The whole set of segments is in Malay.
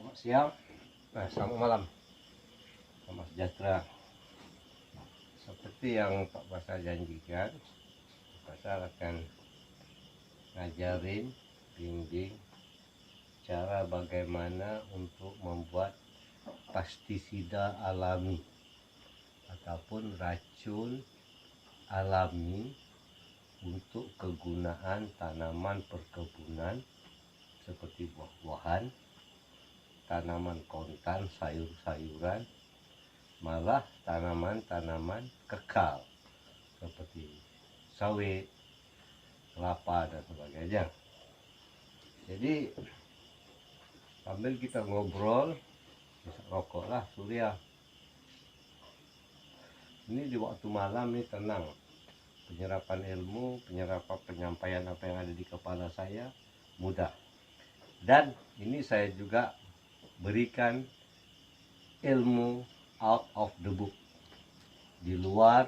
Selamat siang, selamat malam, selamat sejahtera. Seperti yang Pak Basar janjikan, Pak Basar akan ngajarin, bimbing cara bagaimana untuk membuat pestisida alami ataupun racun alami untuk kegunaan tanaman perkebunan seperti buah-buahan, tanaman kontan, sayur-sayuran, malah tanaman-tanaman kekal seperti sawit, kelapa dan sebagainya. Jadi sambil kita ngobrol, bisa rokoklah surya. Ini di waktu malam ini tenang, penyerapan ilmu, penyerapan penyampaian apa yang ada di kepala saya mudah. Dan ini saya juga berikan ilmu out of the book, di luar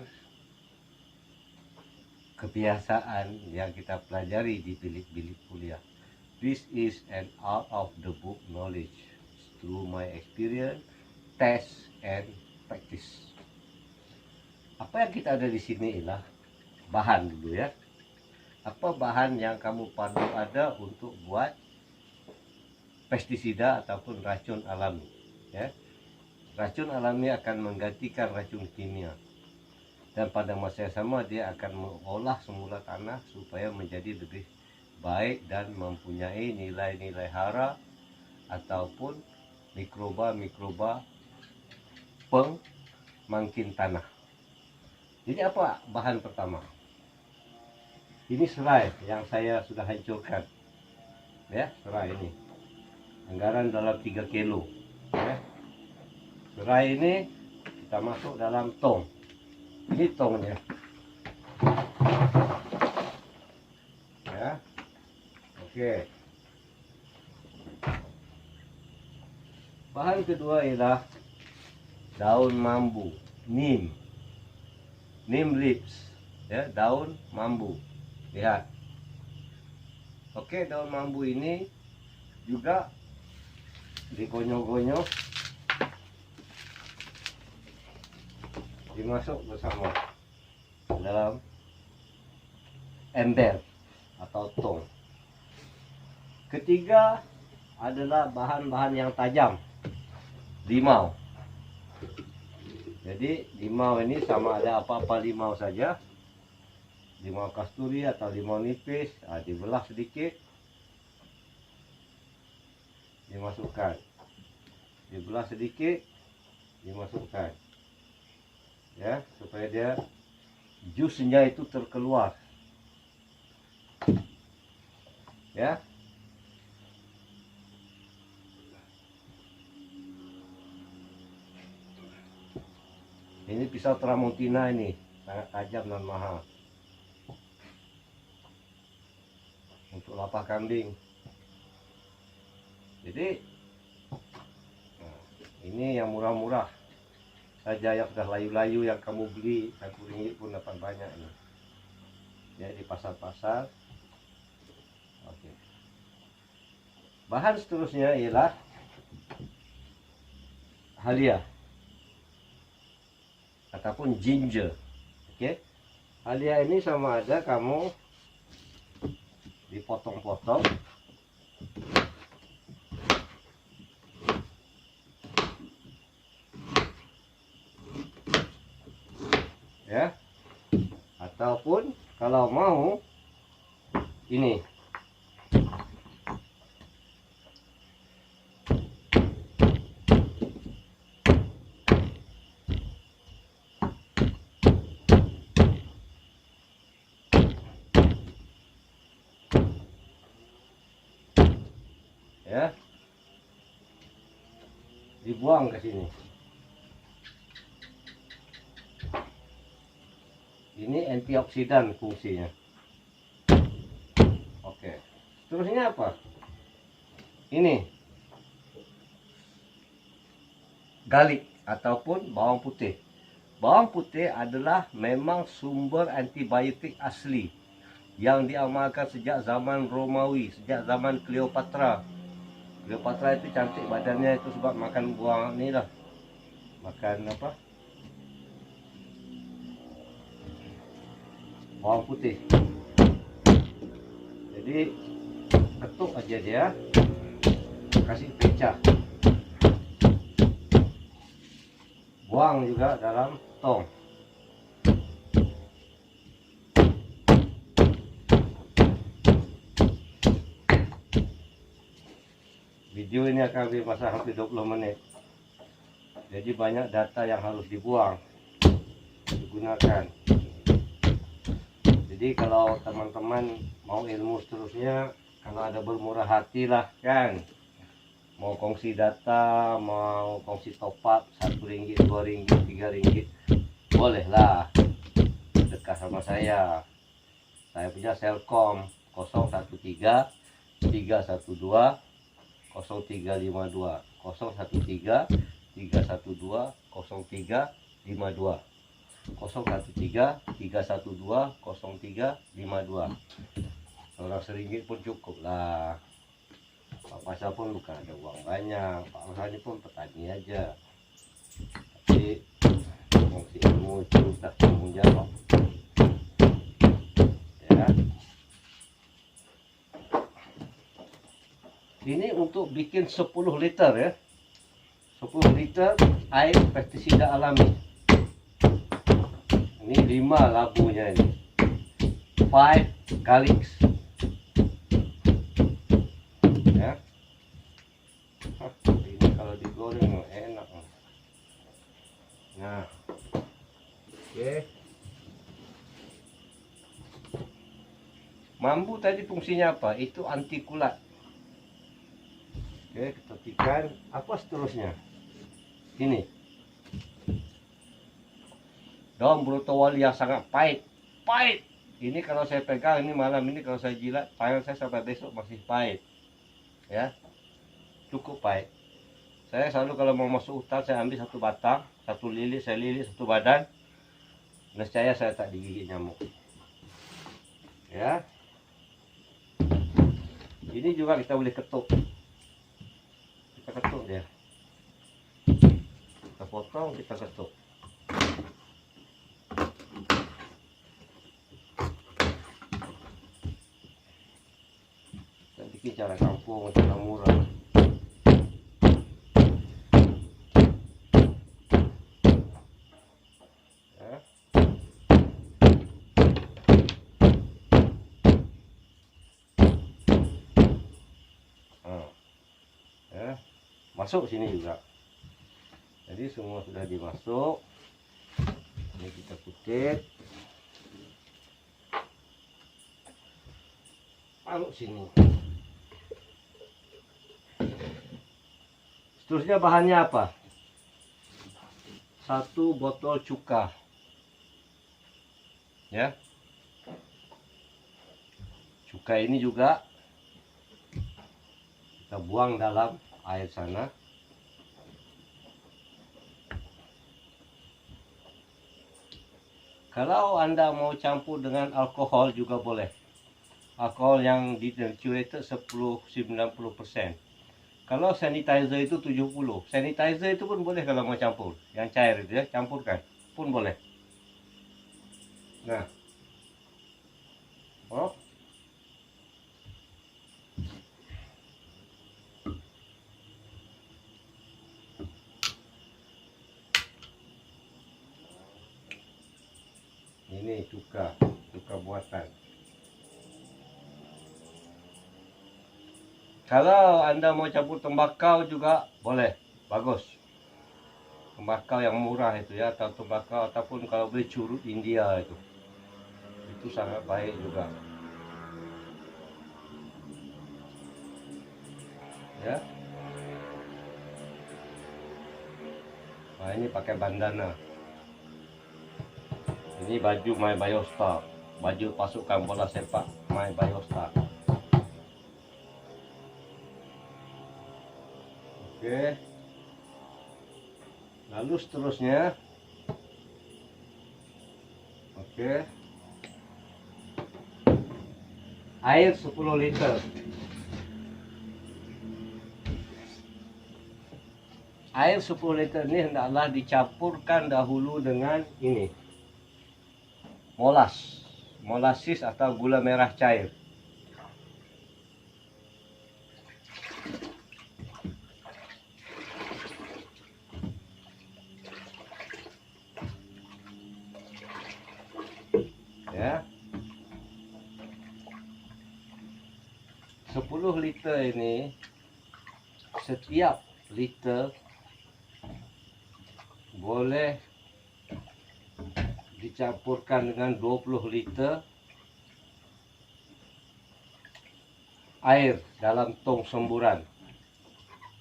kebiasaan yang kita pelajari di bilik-bilik kuliah. This is an out of the book knowledge through my experience, test and practice. Apa yang kita ada di sini ialah bahan dulu ya. Apa bahan yang kamu perlu ada untuk buat pestisida ataupun racun alami ya. Racun alami akan menggantikan racun kimia, dan pada masa yang sama dia akan mengolah semula tanah supaya menjadi lebih baik dan mempunyai nilai-nilai hara ataupun mikroba-mikroba pemangkin tanah. Jadi apa bahan pertama? Ini serai yang saya sudah hancurkan ya, serai ini anggaran dalam 3 kilo ya. Serai ini kita masuk dalam tong. Ini tongnya ya. Oke, bahan kedua ialah daun mambu, neem leaves ya, daun mambu. Lihat. Oke, daun mambu ini juga digonyo-gonyo, dimasuk bersama dalam ember atau tong. Ketiga adalah bahan-bahan yang tajam, limau. Jadi limau ini sama ada apa-apa limau saja, limau kasturi atau limau nipis, dibelah sedikit, dimasukkan, dibelah sedikit, dimasukkan ya, supaya dia jusnya itu terkeluar ya. Ini pisau Tramontina, ini sangat tajam dan mahal untuk lapah kambing. Jadi ini yang murah-murah saja, yang sudah layu-layu yang kamu beli RM1 pun dapat banyak ini ya di pasar-pasar. Oke. Bahan seterusnya ialah halia ataupun ginger. Oke. Halia ini sama ada kamu dipotong-potong ya, ataupun kalau mau ini ya, dibuang ke sini. Ini antioksidan fungsinya. Oke. Terusnya apa? Ini garlic ataupun bawang putih. Bawang putih adalah memang sumber antibiotik asli yang diamalkan sejak zaman Romawi, sejak zaman Cleopatra. Cleopatra itu cantik badannya itu sebab makan buah ini lah, makan apa, bawang putih. Jadi ketuk aja dia, kasih pecah, buang juga dalam tong. Video ini akan lebih masa hampir 20 menit. Jadi banyak data yang harus dibuang, digunakan. Jadi kalau teman-teman mau ilmu seterusnya, kalau ada bermurah hati lah kan, mau kongsi data, mau kongsi top up RM1, RM2, RM3, boleh lah dekat sama saya. Saya punya Selkom 013 312 0352 013 312 0352 013 312 0352. Orang RM1 pun cukup lah. Pak Pasal pun bukan ada uang banyak, Pak Pasal pun petani aja. Tapi fungsi ilmu itu tak tanggung jawab. Ya. Ini untuk bikin 10 liter ya. 10 liter air pestisida alami. Ini 5 labunya ini. 5 garlics. Ya. Ini kalau digoreng enak. Nah. Oke. Mambu tadi fungsinya apa? Itu anti kulat. Oke, kita tekan. Apa seterusnya? Ini daun brotowali yang sangat pahit. Pahit. Ini kalau saya pegang ini malam ini, kalau saya jilat tangan saya sampai besok masih pahit. Ya. Cukup pahit. Saya selalu kalau mau masuk hutan saya ambil satu batang, satu lilit, saya lilit satu badan. Nescaya saya tak digigit nyamuk. Ya. Ini juga kita boleh ketuk. Kita ketuk dia. Kita potong, kita ketuk. Kita bikin cara kampung, cara murah. Ya. Ya. Masuk sini juga. Jadi semua sudah dimasuk. Ini kita kutip. Taruh sini. Seterusnya bahannya apa? 1 botol cuka. Ya. Cuka ini juga kita buang dalam air sana. Kalau Anda mau campur dengan alkohol juga boleh. Alkohol yang denaturated 10-90%. Kalau sanitizer itu 70. Sanitizer itu pun boleh kalau mau campur. Yang cair itu ya, campurkan pun boleh. Nah. Oh. Ini cuka buatan. Kalau Anda mau campur tembakau juga boleh, bagus. Tembakau yang murah itu ya, atau tembakau ataupun kalau beli curut India itu sangat baik juga. Ya. Nah, ini pakai bandana. Ini baju My Biostar, baju pasukan bola sepak My Biostar. Oke. Lalu seterusnya, oke, air 10 liter. Air 10 liter ini hendaklah dicampurkan dahulu dengan ini, molasis atau gula merah cair. Ya. 10 liter ini, setiap liter boleh dicampurkan dengan 20 liter air dalam tong semburan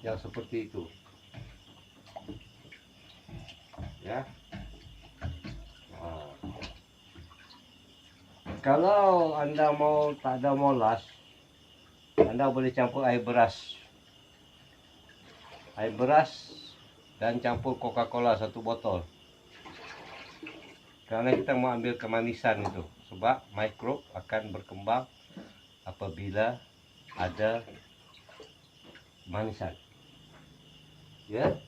yang seperti itu. Ya. Kalau Anda mau tak ada molas, Anda boleh campur air beras. Air beras dan campur Coca-Cola 1 botol. Karena kita mau ambil kemanisan itu, sebab mikrob akan berkembang apabila ada manisan. Ya.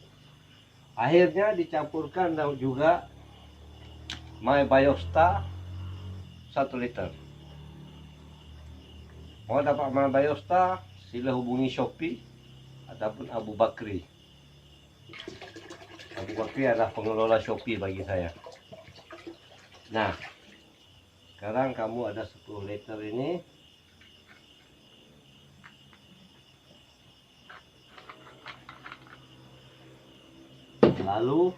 Akhirnya dicampurkan dan juga My Biostar 1 liter. Mau dapat My Biostar, sila hubungi Shopee ataupun Abu Bakri. Abu Bakri adalah pengelola Shopee bagi saya. Nah, sekarang kamu ada 10 liter ini. Lalu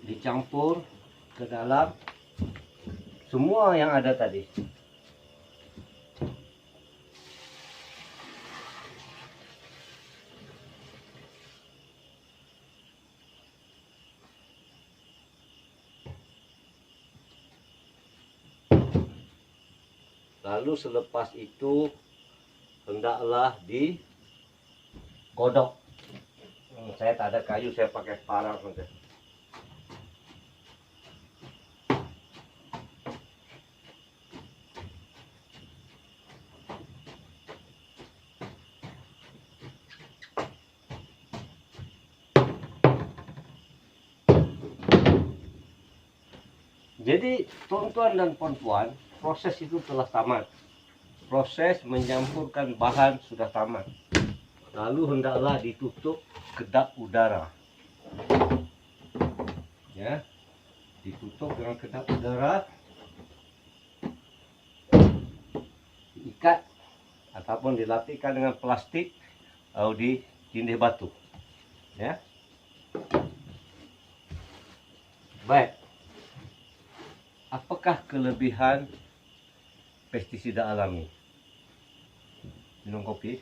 dicampur ke dalam semua yang ada tadi. Lalu selepas itu hendaklah digodok. Saya tak ada kayu, saya pakai parang saja. Jadi tuan-tuan dan puan-puan, proses itu telah tamat. Proses mencampurkan bahan sudah tamat. Lalu hendaklah ditutup kedap udara. Ya, ditutup dengan kedap udara, diikat ataupun dilapihkan dengan plastik atau ditindih batu. Ya, baik. Apakah kelebihan pestisida alami? Minum kopi.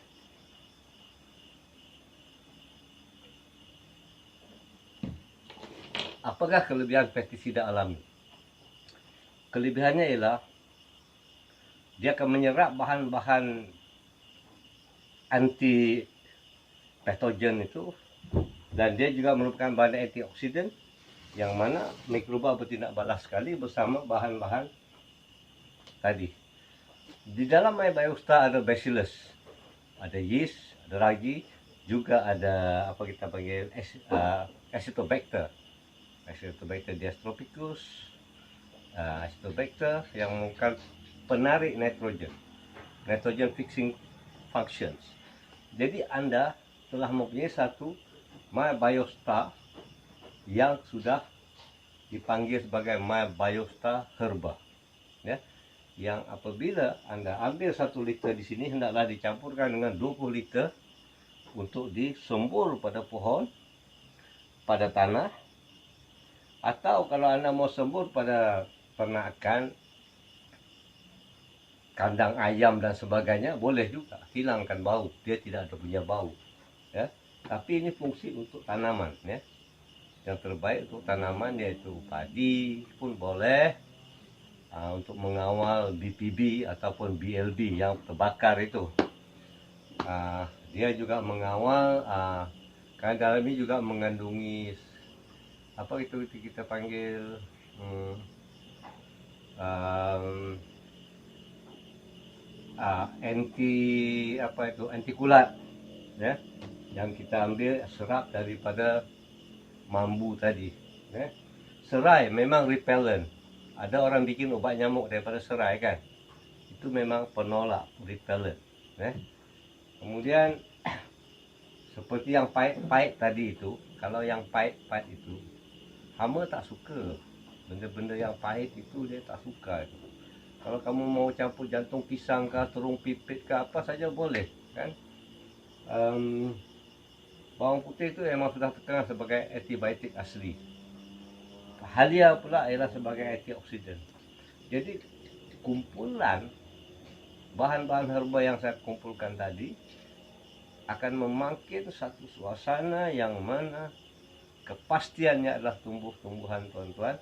Apakah kelebihan pestisida alami? Kelebihannya ialah dia akan menyerap bahan-bahan anti patogen itu, dan dia juga merupakan bahan antioksidan yang mana mikroba bertindak balas sekali bersama bahan-bahan tadi. Di dalam My Biostar ada bacillus, ada yeast, ada ragi, juga ada apa kita panggil Acetobacter diastropicus, Acetobacter yang merupakan penarik nitrogen fixing functions. Jadi Anda telah mempunyai satu My Biostar yang sudah dipanggil sebagai My Biostar Herba, ya, yang apabila Anda ambil 1 liter di sini hendaklah dicampurkan dengan 20 liter untuk disembur pada pohon, pada tanah, atau kalau Anda mau sembur pada peternakan, kandang ayam dan sebagainya, boleh juga. Hilangkan bau, dia tidak ada punya bau, ya. Tapi ini fungsi untuk tanaman, ya. Yang terbaik untuk tanaman yaitu padi pun boleh, untuk mengawal BPB ataupun BLB yang terbakar itu. Dia juga mengawal, karena dalam ini juga mengandungi apa itu kita panggil anti kulat, ya, yang kita ambil serap daripada mambu tadi, ya. Serai memang repellent. Ada orang bikin ubat nyamuk daripada serai kan, itu memang penolak, repellent, ya. Kemudian seperti yang pahit-pahit tadi itu, kalau yang pahit-pahit itu hama tak suka. Benda-benda yang pahit itu dia tak suka. Kalau kamu mau campur jantung pisang ke, terung pipit ke, apa saja boleh kan. Bawang putih itu memang sudah terkenal sebagai antibiotik asli. Halia pula ialah sebagai antioksidan. Jadi kumpulan bahan-bahan herba yang saya kumpulkan tadi akan memakin satu suasana yang mana kepastiannya adalah tumbuh-tumbuhan, tuan-tuan,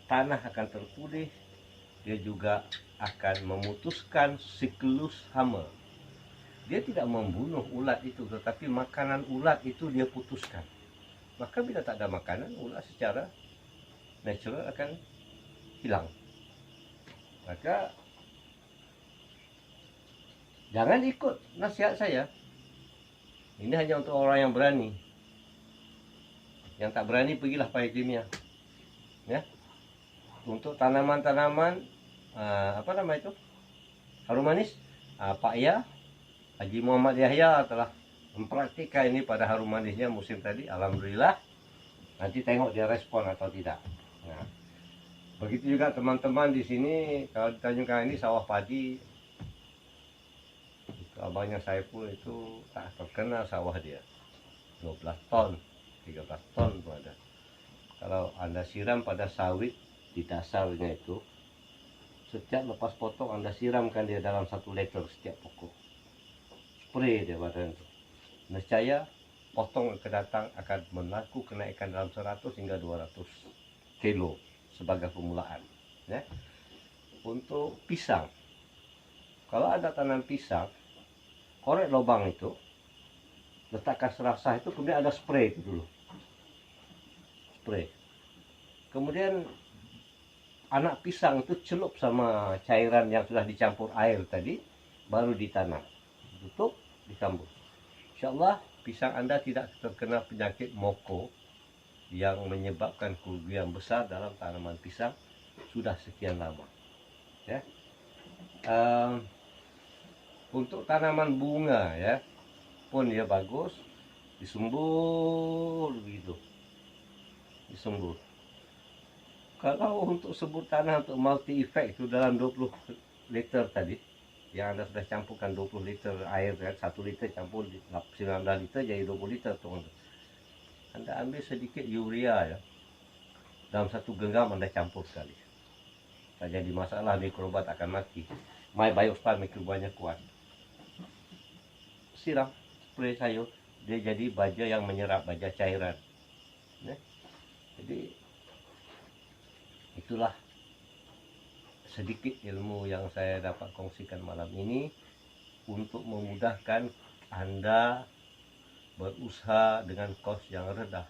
tanah akan terpulih. Dia juga akan memutuskan siklus hama. Dia tidak membunuh ulat itu, tetapi makanan ulat itu dia putuskan. Maka bila tak ada makanan, ulat secara natural akan hilang. Maka jangan ikut nasihat saya. Ini hanya untuk orang yang berani. Yang tak berani, pergilah pahit kimia, ya. Untuk tanaman-tanaman apa nama itu, harum manis, Pak Ya, Haji Muhammad Yahya telah mempraktikkan ini pada harum manisnya musim tadi. Alhamdulillah. Nanti tengok dia respon atau tidak. Nah, begitu juga teman-teman di sini. Kalau di Tanjung Karang ini sawah padi, itu abangnya Saiful itu tak terkenal sawah dia, 12 ton, 13 ton itu ada. Kalau Anda siram pada sawit di dasarnya itu, setiap lepas potong Anda siramkan dia dalam 1 liter setiap pokok. Spray dia badan itu. Nescaya potong ke datang akan berlaku kenaikan dalam 100 hingga 200 kilo sebagai permulaan, ya. Untuk pisang, kalau ada tanam pisang, korek lubang itu, letakkan serasah itu, kemudian ada spray itu dulu. Spray. Kemudian anak pisang itu celup sama cairan yang sudah dicampur air tadi, baru ditanam. Tutup, disambut. Insyaallah pisang Anda tidak terkena penyakit moko yang menyebabkan kerugian besar dalam tanaman pisang sudah sekian lama, ya. Untuk tanaman bunga, ya, pun dia bagus, disumbur begitu, disumbur. Kalau untuk sebut tanah untuk multi effect itu dalam 20 liter tadi, yang Anda sudah campurkan 20 liter air kan, 1 liter campur 19 liter jadi 20 liter tuh. Anda ambil sedikit urea, ya, dalam 1 genggam Anda campur sekali. Tak jadi masalah, mikroba tak akan mati. My biospan mikrobanya kuat. Siram, spray sayur, dia jadi baja yang menyerap, baja cairan, ya. Jadi itulah sedikit ilmu yang saya dapat kongsikan malam ini untuk memudahkan Anda berusaha dengan kos yang rendah.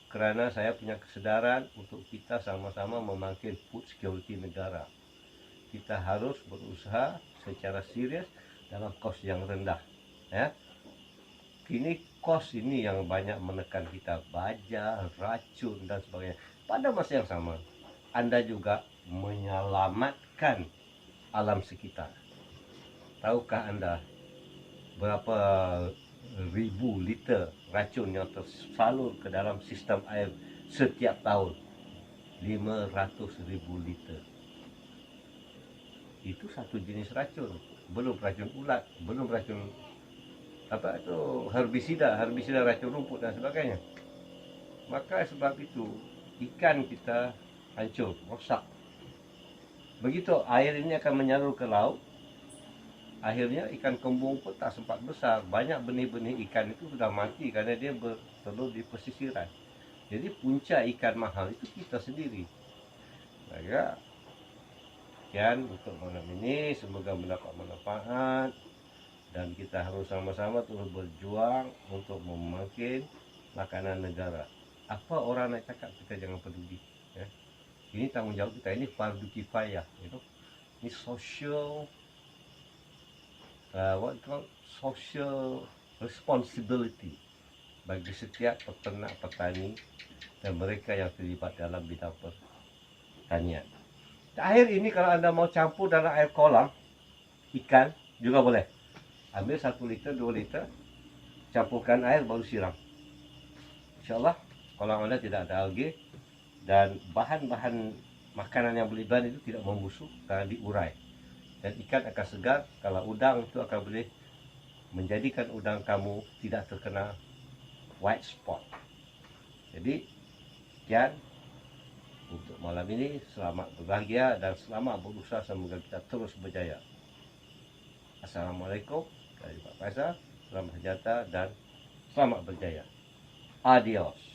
Kerana saya punya kesedaran untuk kita sama-sama memakai food security negara. Kita harus berusaha secara serius dalam kos yang rendah, ya. Kini kos ini yang banyak menekan kita, baja, racun dan sebagainya. Pada masa yang sama, Anda juga menyelamatkan alam sekitar. Tahukah Anda berapa ribu liter racun yang tersalur ke dalam sistem air setiap tahun? 500.000 liter. Itu satu jenis racun, belum racun ulat, belum racun apa itu, herbisida racun rumput dan sebagainya. Maka sebab itu ikan kita hancur, rosak. Begitu air ini akan menyalur ke laut, akhirnya ikan kembung pun tak sempat besar. Banyak benih-benih ikan itu sudah mati karena dia bertelur di pesisiran. Jadi punca ikan mahal itu kita sendiri. Maka sekian untuk malam ini, semoga mendapat manfaat dan kita harus sama-sama terus berjuang untuk memakai makanan negara. Apa orang nak cakap, kita jangan peduli, ya. Ini tanggung jawab kita, ini fardu kifayah, gitu. Ini social what called social responsibility bagi setiap peternak petani dan mereka yang terlibat dalam bidang pertanian. Air ini kalau Anda mau campur dalam air kolam ikan juga boleh. Ambil 1 liter, 2 liter, campurkan air baru siram. InsyaAllah kolam Anda tidak ada alge dan bahan-bahan makanan yang berlebihan itu tidak membusuk karena diurai. Dan ikan akan segar. Kalau udang itu akan boleh menjadikan udang kamu tidak terkena white spot. Jadi sekian untuk malam ini. Selamat berbahagia dan selamat berusaha. Semoga kita terus berjaya. Assalamualaikum dari Pak Faisal. Selamat sejahtera dan selamat berjaya. Adios.